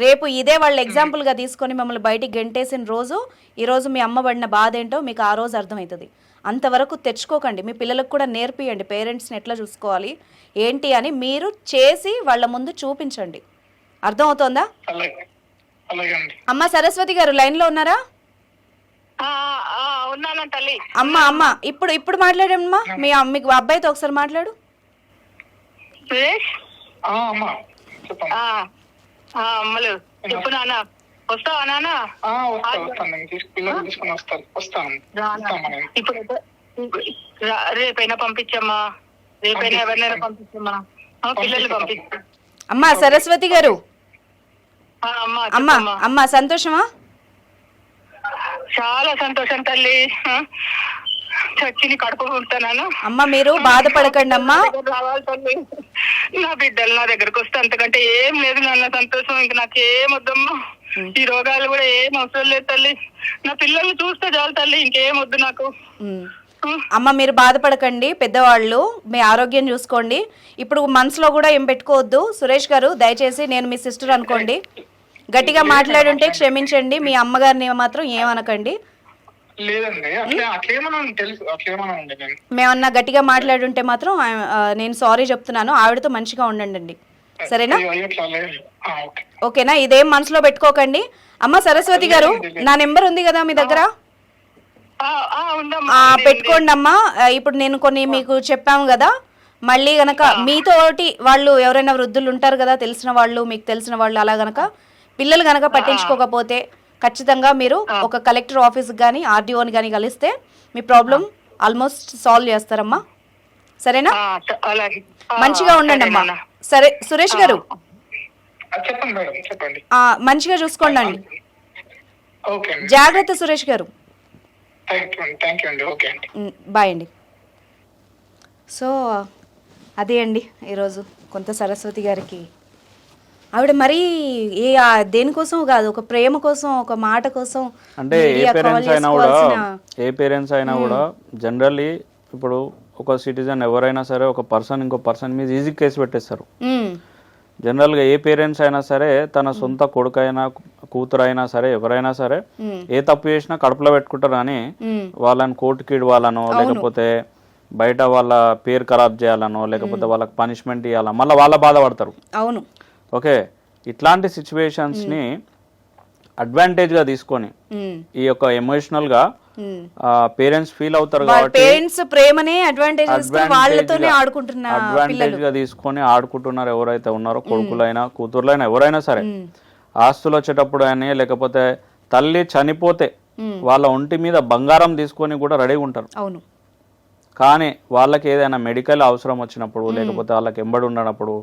రేపు ఇదే వాళ్ళు ఎగ్జాంపుల్గా తీసుకొని మిమ్మల్ని బయటికి గెంటేసిన రోజు ఈరోజు మీ అమ్మ పడిన బాధ ఏంటో మీకు ఆ రోజు అర్థమవుతుంది. అంతవరకు తెచ్చుకోకండి. మీ పిల్లలకు కూడా నేర్పియండి పేరెంట్స్ని ఎట్లా చూసుకోవాలి ఏంటి అని మీరు చేసి వాళ్ళ ముందు చూపించండి. అర్థమవుతోందా? అలాగే అండి. అమ్మ సరస్వతి గారు లైన్లో ఉన్నారా? ఉన్నాను తల్లి. అమ్మ ఇప్పుడు మాట్లాడమ్మా. మీకు అబ్బాయితో ఒకసారి మాట్లాడు. సురేష్ అమ్మా చెప్పండి. అమ్మలు చెప్పు నాన్న. వస్తావా నాన్న? వస్తాను పిల్లలు తీసుకుని వస్తాను. ఇప్పుడు రేపైనా పంపించమ్మా. రేపైనా ఎవరినైనా పంపించమ్మా. పిల్లలు పంపించు. అమ్మా సరస్వతి గారు. అమ్మా అమ్మా సంతోషమా? చాలా సంతోషం తల్లి. చచ్చిని కడుపు ఉంటాను. అమ్మ మీరు బాధపడకండి అమ్మా. రావాలి తల్లి. నా బిడ్డలు నా దగ్గరకు వస్తే అంతకంటే ఏం లేదు నాన్న సంతోషం. ఇంక నాకేం వద్దమ్మా. ఈ రోగాలు కూడా ఏం అవసరం లేదు తల్లి. నా పిల్లల్ని చూస్తే చాలు తల్లి, ఇంకేం వద్దు నాకు. అమ్మ మీరు బాధపడకండి, పెద్దవాళ్ళు మీ ఆరోగ్యం చూసుకోండి. ఇప్పుడు మనసులో కూడా ఏం పెట్టుకోవద్దు. సురేష్ గారు దయచేసి నేను మీ సిస్టర్ అనుకోండి. గట్టిగా మాట్లాడుంటే క్షమించండి. మీ అమ్మగారిని మాత్రం ఏమనకండి. లేదండి అట్లేమన్నా తెలుసు, అట్లేమన్నా ఉంది. మేమన్నా గట్టిగా మాట్లాడుంటే మాత్రం నేను సారీ చెప్తున్నాను. ఆవిడతో మంచిగా ఉండండి, సరేనా? ఓకేనా? ఇదేం మనసులో పెట్టుకోకండి. అమ్మ సరస్వతి గారు నా నెంబర్ ఉంది కదా మీ దగ్గర, పెట్టుకోండి అమ్మా. ఇప్పుడు నేను కొన్ని మీకు చెప్పాము కదా, మళ్ళీ గనక మీతోటి వాళ్ళు ఎవరైనా వృద్ధులు ఉంటారు కదా తెలిసిన వాళ్ళు, మీకు తెలిసిన వాళ్ళు, అలా గనక పిల్లలు గనక పట్టించుకోకపోతే ఖచ్చితంగా మీరు ఒక కలెక్టర్ ఆఫీస్కి కానీ ఆర్డీఓని కానీ కలిస్తే మీ ప్రాబ్లం ఆల్మోస్ట్ సాల్వ్ చేస్తారమ్మా, సరేనా? మంచిగా ఉండండి అమ్మా. సరే సురేష్ గారు మంచిగా చూసుకోండి అండి. జాగ్రత్త సురేష్ గారు. బాయ్ అండి. సో అదే అండి ఈరోజు కొంత సరస్వతి గారికి ఆవిడ మరీ దేనికోసం కాదు, ఒక ప్రేమ కోసం, ఒక మాట కోసం. అంటే ఏ పేరెంట్స్ అయినా కూడా జనరల్లీ ఇప్పుడు ఒక సిటిజన్ ఎవరైనా సరే ఒక పర్సన్ ఇంకో పర్సన్ మీద ఈజీ కేసు పెట్టేస్తారు. జనరల్గా ఏ పేరెంట్స్ అయినా సరే తన సొంత కొడుకైనా కూతురైనా సరే ఎవరైనా సరే ఏ తప్పు చేసినా కడుపులో పెట్టుకుంటారు అని వాళ్ళని కోర్టుకి ఇవ్వాలనో లేకపోతే బయట వాళ్ళ పేరు ఖరాబ్ చేయాలనో లేకపోతే వాళ్ళకి పనిష్మెంట్ ఇవ్వాలనో మళ్ళీ వాళ్ళ బాధపడతారు. అవును. ఓకే, ఇట్లాంటి సిచ్యువేషన్స్ని అడ్వాంటేజ్గా తీసుకొని ఈ యొక్క ఎమోషనల్గా పేరెంట్స్ ఫీల్ అవుతారు కాబట్టి పేరెంట్స్ ప్రేమనే అడ్వాంటేజ్ గా తీసుకొని ఆడుకుంటున్నారు ఎవరైతే ఉన్నారో, కొడుకులైనా కూతుర్లైనా ఎవరైనా సరే. ఆస్తులు వచ్చేటప్పుడు అని లేకపోతే తల్లి చనిపోతే వాళ్ళ ఒంటి మీద బంగారం తీసుకొని కూడా రెడీగా ఉంటారు. అవును. కానీ వాళ్ళకి ఏదైనా మెడికల్ అవసరం వచ్చినప్పుడు లేకపోతే వాళ్ళకి ఎంబడి ఉండనప్పుడు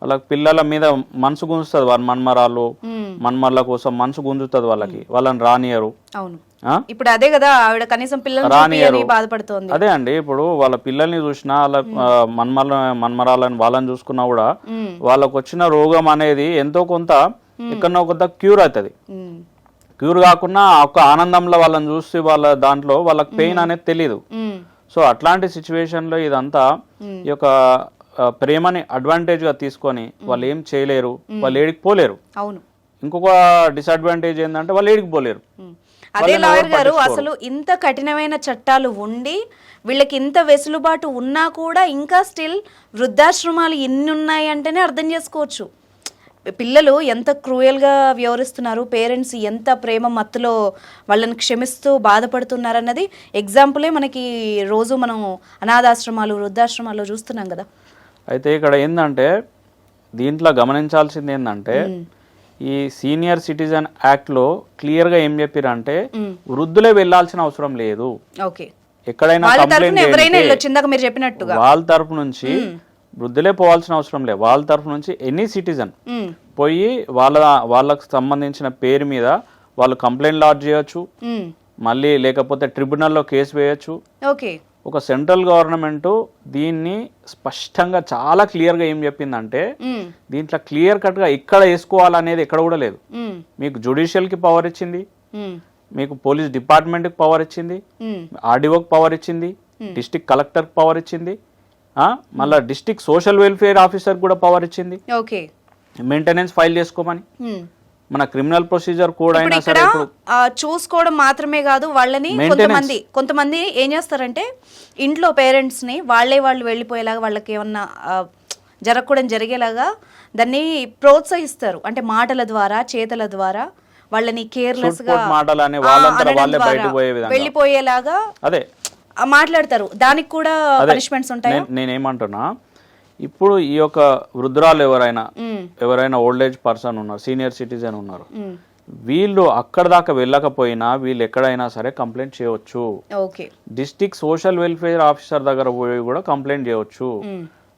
వాళ్ళకి పిల్లల మీద మనసు గుంజుతుంది. వాళ్ళ మన్మర్ల కోసం మనసు గుంజుతుంది వాళ్ళకి, వాళ్ళని రానియరు. అవును. ఇప్పుడు అదే కదా ఆవిడ కనీసం పిల్లల్ని బాధపడుతోంది. అదే అండి, ఇప్పుడు వాళ్ళ పిల్లల్ని చూసినా వాళ్ళ మన్మరాలని వాళ్ళని చూసుకున్నా కూడా వాళ్ళకు వచ్చిన రోగం అనేది ఎంతో కొంత ఎక్కడో కొంత క్యూర్ అవుతుంది. క్యూర్ కాకుండా ఒక ఆనందంలో వాళ్ళని చూసి వాళ్ళ దాంట్లో వాళ్ళకి పెయిన్ అనేది తెలియదు. సో అట్లాంటి సిచ్యువేషన్లో ఇదంతా ఈ యొక్క ప్రేమని అడ్వాంటేజ్గా తీసుకొని వాళ్ళు ఏం చేయలేరు, వాళ్ళు ఏడికి పోలేరు. అవును. ఇంకొక డిసడ్వాంటేజ్ ఏంటంటే వాళ్ళు ఏడికి పోలేరు. అదే లాయర్ గారు, అసలు ఇంత కఠినమైన చట్టాలు ఉండి వీళ్ళకి ఇంత వెసులుబాటు ఉన్నా కూడా ఇంకా స్టిల్ వృద్ధాశ్రమాలు ఎన్ని ఉన్నాయి అంటేనే అర్థం చేసుకోవచ్చు. పిల్లలు ఎంత క్రూయల్గా వ్యవహరిస్తున్నారు, పేరెంట్స్ ఎంత ప్రేమ మత్తులో వాళ్ళని క్షమిస్తూ బాధపడుతున్నారన్నది ఎగ్జాంపులే మనకి రోజు మనం అనాథాశ్రమాలు వృద్ధాశ్రమాల్లో చూస్తున్నాం కదా. అయితే ఇక్కడ ఏంటంటే దీంట్లో గమనించాల్సింది ఏంటంటే ఈ సీనియర్ సిటిజన్ యాక్ట్లో క్లియర్గా ఏం చెప్పారంటే వృద్ధులే వెళ్లాల్సిన అవసరం లేదు. ఓకే, ఎక్కడైనా మీరు చెప్పినట్టుగా వాళ్ళ తరపు నుంచి వృద్ధులే పోవాల్సిన అవసరం లేదు. వాళ్ళ తరపు నుంచి ఎనీ సిటిజన్ పోయి వాళ్ళకు సంబంధించిన పేరు మీద వాళ్ళు కంప్లైంట్ లాడ్జ్ చేయొచ్చు, మళ్ళీ లేకపోతే ట్రిబ్యునల్లో కేసు వేయొచ్చు. ఓకే, ఒక సెంట్రల్ గవర్నమెంట్ దీన్ని స్పష్టంగా చాలా క్లియర్గా ఏం చెప్పిందంటే దీంట్లో క్లియర్ కట్గా ఎక్కడ వేసుకోవాలనేది ఎక్కడ కూడా లేదు. మీకు జ్యుడిషియల్కి పవర్ ఇచ్చింది, మీకు పోలీస్ డిపార్ట్మెంట్కి పవర్ ఇచ్చింది, ఆర్డీఓకి పవర్ ఇచ్చింది, డిస్ట్రిక్ట్ కలెక్టర్కి పవర్ ఇచ్చింది, మళ్ళీ డిస్ట్రిక్ట్ సోషల్ వెల్ఫేర్ ఆఫీసర్ కూడా పవర్ ఇచ్చింది మెయింటెనెన్స్ ఫైల్ చేసుకోమని. మన క్రిమినల్ ప్రొసీజర్ కోడ్ అయినా సరే చూసుకోవడం మాత్రమే కాదు, వాళ్ళని కొంతమంది ఏం చేస్తారంటే ఇంట్లో పేరెంట్స్ ని వాళ్ళు వెళ్ళిపోయేలాగా, వాళ్ళకి ఏమన్నా జరగకూడదు జరిగేలాగా దాన్ని ప్రోత్సహిస్తారు. అంటే మాటల ద్వారా చేతల ద్వారా వాళ్ళని కేర్లెస్ గా వెళ్ళిపోయేలాగా అదే మాట్లాడతారు. దానికి కూడా పనిష్మెంట్స్ ఉంటాయి. నేనేమంటున్నా, ఇప్పుడు ఈ యొక్క వృద్ధురాలు ఎవరైనా ఓల్డ్ ఏజ్ పర్సన్ ఉన్నారు, సీనియర్ సిటిజన్ ఉన్నారు, వీళ్ళు అక్కడ దాకా వెళ్ళకపోయినా వీళ్ళు ఎక్కడైనా సరే కంప్లైంట్ చేయవచ్చు. డిస్ట్రిక్ట్ సోషల్ వెల్ఫేర్ ఆఫీసర్ దగ్గర పోయి కూడా కంప్లైంట్ చేయవచ్చు.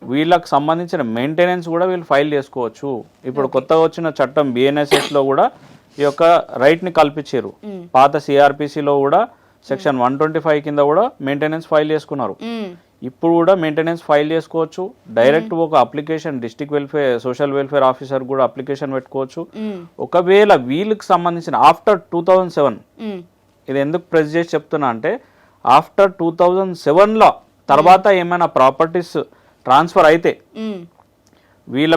వీళ్ళకి సంబంధించిన మెయింటెనెన్స్ కూడా వీళ్ళు ఫైల్ చేసుకోవచ్చు. ఇప్పుడు కొత్తగా వచ్చిన చట్టం BNSS లో కూడా ఈ యొక్క రైట్ ని కల్పించారు. పాత CRPCలో కూడా సెక్షన్ 125 కింద కూడా మెయింటెనెన్స్ ఫైల్ చేసుకున్నారు. ఇప్పుడు కూడా మెయింటెనెన్స్ ఫైల్ చేసుకోవచ్చు. డైరెక్ట్ ఒక application district social welfare officer కూడా అప్లికేషన్ పెట్టుకోవచ్చు. ఒకవేళ వీళ్ళకి సంబంధించిన ఆఫ్టర్ 2007, ఇది ఎందుకు ప్రెస్ చేసి చెప్తున్నా అంటే ఆఫ్టర్ 2007లో తర్వాత ఏమైనా ప్రాపర్టీస్ ట్రాన్స్ఫర్ అయితే వీళ్ళ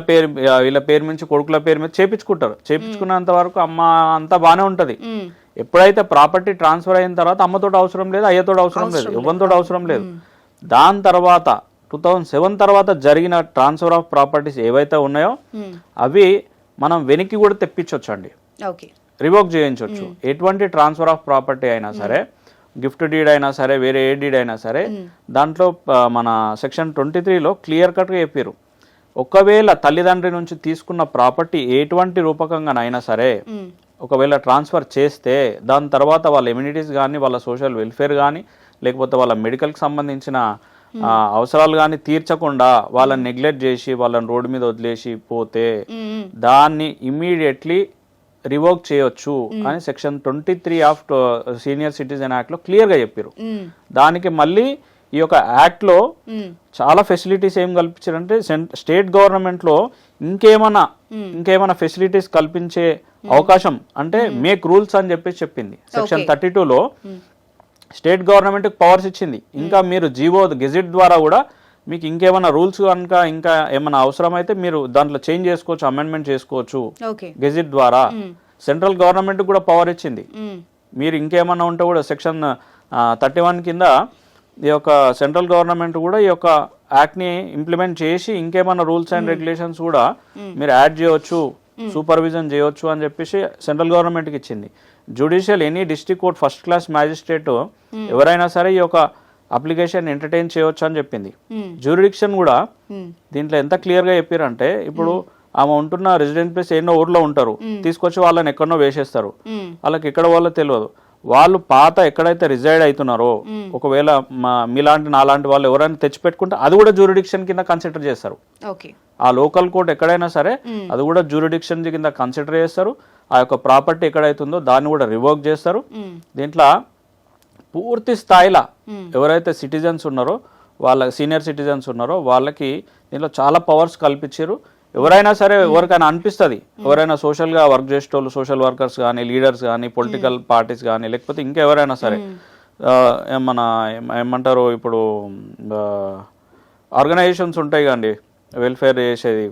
పేరు నుంచి కొడుకుల పేరు మీద చేపించుకుంటారు. చేపించుకున్నంత వరకు అమ్మ అంతా బానే ఉంటది. ఎప్పుడైతే ప్రాపర్టీ ట్రాన్స్ఫర్ అయిన తర్వాత అమ్మతోటి అవసరం లేదు, అయ్యతోటి అవసరం లేదు, ఎవరితోటి అవసరం లేదు. దాని తర్వాత 2007 తర్వాత జరిగిన ట్రాన్స్ఫర్ ఆఫ్ ప్రాపర్టీస్ ఏవైతే ఉన్నాయో అవి మనం వెనక్కి కూడా తెప్పించవచ్చు అండి, రివోక్ చేయించవచ్చు. ఎటువంటి ట్రాన్స్ఫర్ ఆఫ్ ప్రాపర్టీ అయినా సరే, గిఫ్ట్ డీడ్ అయినా సరే, వేరే ఏ డీడ్ అయినా సరే, దాంట్లో మన సెక్షన్ 23లో క్లియర్ కట్గా చెప్పారు. ఒకవేళ తల్లిదండ్రి నుంచి తీసుకున్న ప్రాపర్టీ ఎటువంటి రూపకంగానైనా సరే ఒకవేళ ట్రాన్స్ఫర్ చేస్తే దాని తర్వాత వాళ్ళ ఎమ్యూనిటీస్ కానీ, వాళ్ళ సోషల్ వెల్ఫేర్ కానీ, లేకపోతే వాళ్ళ మెడికల్కి సంబంధించిన అవసరాలు కానీ తీర్చకుండా వాళ్ళని నెగ్లెక్ట్ చేసి వాళ్ళని రోడ్డు మీద వదిలేసి పోతే దాన్ని ఇమ్మీడియట్లీ రివోక్ చేయొచ్చు అని section 23 of senior citizen act లో క్లియర్ గా చెప్పారు. దానికి మళ్ళీ ఈ యొక్క యాక్ట్ లో చాలా ఫెసిలిటీస్ ఏం కల్పించారంటే స్టేట్ గవర్నమెంట్ లో ఇంకేమైనా ఫెసిలిటీస్ కల్పించే అవకాశం అంటే మేక్ రూల్స్ అని చెప్పేసి చెప్పింది. సెక్షన్ 32లో స్టేట్ గవర్నమెంట్ పవర్స్ ఇచ్చింది. ఇంకా మీరు గెజిట్ ద్వారా కూడా మీకు ఇంకేమైనా రూల్స్ కనుక ఇంకా ఏమైనా అవసరం అయితే మీరు దాంట్లో చేంజ్ చేసుకోవచ్చు, అమెండ్మెంట్ చేసుకోవచ్చు గెజిట్ ద్వారా. సెంట్రల్ గవర్నమెంట్ కూడా పవర్ ఇచ్చింది. మీరు ఇంకేమన్నా ఉంటే కూడా సెక్షన్ 31 కింద ఈ యొక్క సెంట్రల్ గవర్నమెంట్ కూడా ఈ యొక్క యాక్ట్ ని ఇంప్లిమెంట్ చేసి ఇంకేమైనా రూల్స్ అండ్ రెగ్యులేషన్స్ కూడా మీరు యాడ్ చేయవచ్చు, సూపర్విజన్ చేయవచ్చు అని చెప్పేసి సెంట్రల్ గవర్నమెంట్ కి ఇచ్చింది. Judicial any district court first class magistrate ఎవరైనా సరే ఈ యొక్క అప్లికేషన్ ఎంటర్టైన్ చేయవచ్చు అని చెప్పింది. జ్యూరిడిక్షన్ కూడా దీంట్లో ఎంత క్లియర్ గా చెప్పారంటే ఇప్పుడు ఆమె ఉంటున్న రెసిడెంట్ ప్లేస్ ఎన్నో ఊర్లో ఉంటారు, తీసుకొచ్చి వాళ్ళని ఎక్కడనో వేసేస్తారు, వాళ్ళకి ఎక్కడ వాళ్ళో తెలియదు. వాళ్ళు పాత ఎక్కడైతే రిజైడ్ అవుతున్నారో ఒకవేళ మీలాంటి నాలాంటి వాళ్ళు ఎవరైనా తెచ్చిపెట్టుకుంటే అది కూడా జ్యూరిడిక్షన్ కింద కన్సిడర్ చేస్తారు. ఆ లోకల్ కోర్ట్ ఎక్కడైనా సరే అది కూడా జ్యూరిడిక్షన్ కింద కన్సిడర్ చేస్తారు. ఆ యొక్క ప్రాపర్టీ ఎక్కడైతుందో దాన్ని కూడా రివోక్ చేస్తారు. దీంట్లో పూర్తి స్థాయిలో ఎవరైతే సిటిజన్స్ ఉన్నారో వాళ్ళ సీనియర్ సిటిజన్స్ ఉన్నారో వాళ్ళకి దీంట్లో చాలా పవర్స్ కల్పించారు. ఎవరైనా సరే ఎవరికైనా అనిపిస్తుంది, ఎవరైనా సోషల్గా వర్క్ చేసేటోళ్ళు, సోషల్ వర్కర్స్ కానీ, లీడర్స్ కానీ, పొలిటికల్ పార్టీస్ కానీ, లేకపోతే ఇంకెవరైనా సరే ఏమంటారు ఇప్పుడు ఆర్గనైజేషన్స్ ఉంటాయి కండి వెల్ఫేర్ చేసేది,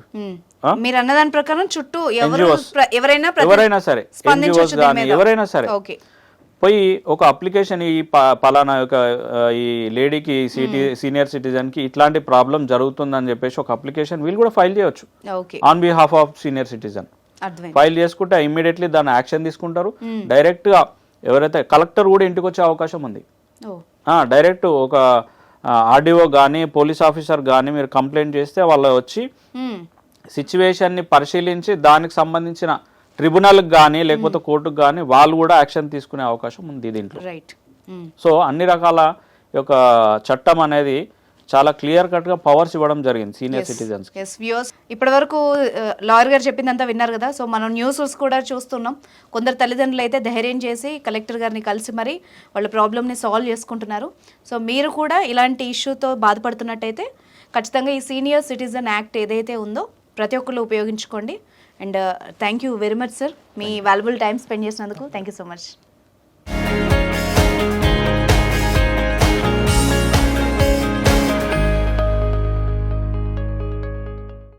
మీరు అన్నదాని ప్రకారం చుట్టూ ఎవరైనా సరే ఎన్జిఓస్ కానీ ఎవరైనా సరే పోయి ఒక అప్లికేషన్ ఈ పలానా యొక్క ఈ లేడీకి సీనియర్ సిటిజన్కి ఇట్లాంటి ప్రాబ్లం జరుగుతుందని చెప్పేసి ఒక అప్లికేషన్ వీళ్ళు కూడా ఫైల్ చేయొచ్చు okay on behalf of senior citizen. అర్థమైంది. ఫైల్ చేసుకుంటే ఇమ్మీడియట్లీ దాన్ని యాక్షన్ తీసుకుంటారు. డైరెక్ట్గా ఎవరైతే కలెక్టర్ కూడా ఇంటికి వచ్చే అవకాశం ఉంది. డైరెక్ట్ ఒక ఆర్డీఓ కానీ పోలీస్ ఆఫీసర్ కానీ మీరు కంప్లైంట్ చేస్తే వాళ్ళు వచ్చి సిచ్యువేషన్ని పరిశీలించి దానికి సంబంధించిన ట్రిబ్యునల్కి కానీ లేకపోతే కోర్టుకు కానీ వాళ్ళు కూడా యాక్షన్ తీసుకునే అవకాశం ఉంది దీంట్లో. రైట్. సో అన్ని రకాల యొక్క చట్టం అనేది చాలా క్లియర్ కట్గా పవర్స్ ఇవ్వడం జరిగింది సీనియర్ సిటిజన్స్. ఎస్ వ్యూవర్స్, ఇప్పటి వరకు లాయర్ గారు చెప్పిందంతా విన్నారు కదా. సో మనం న్యూస్ కూడా చూస్తున్నాం. కొందరు తల్లిదండ్రులు అయితే ధైర్యం చేసి కలెక్టర్ గారిని కలిసి మరి వాళ్ళ ప్రాబ్లమ్ని సాల్వ్ చేసుకుంటున్నారు. సో మీరు కూడా ఇలాంటి ఇష్యూతో బాధపడుతున్నట్టయితే ఖచ్చితంగా ఈ సీనియర్ సిటిజన్ యాక్ట్ ఏదైతే ఉందో ప్రతి ఒక్కళ్ళు ఉపయోగించుకోండి. And thank you very much sir, మీ వాల్యుబుల్ టైం స్పెండ్ చేసినందుకు. Thank you so much.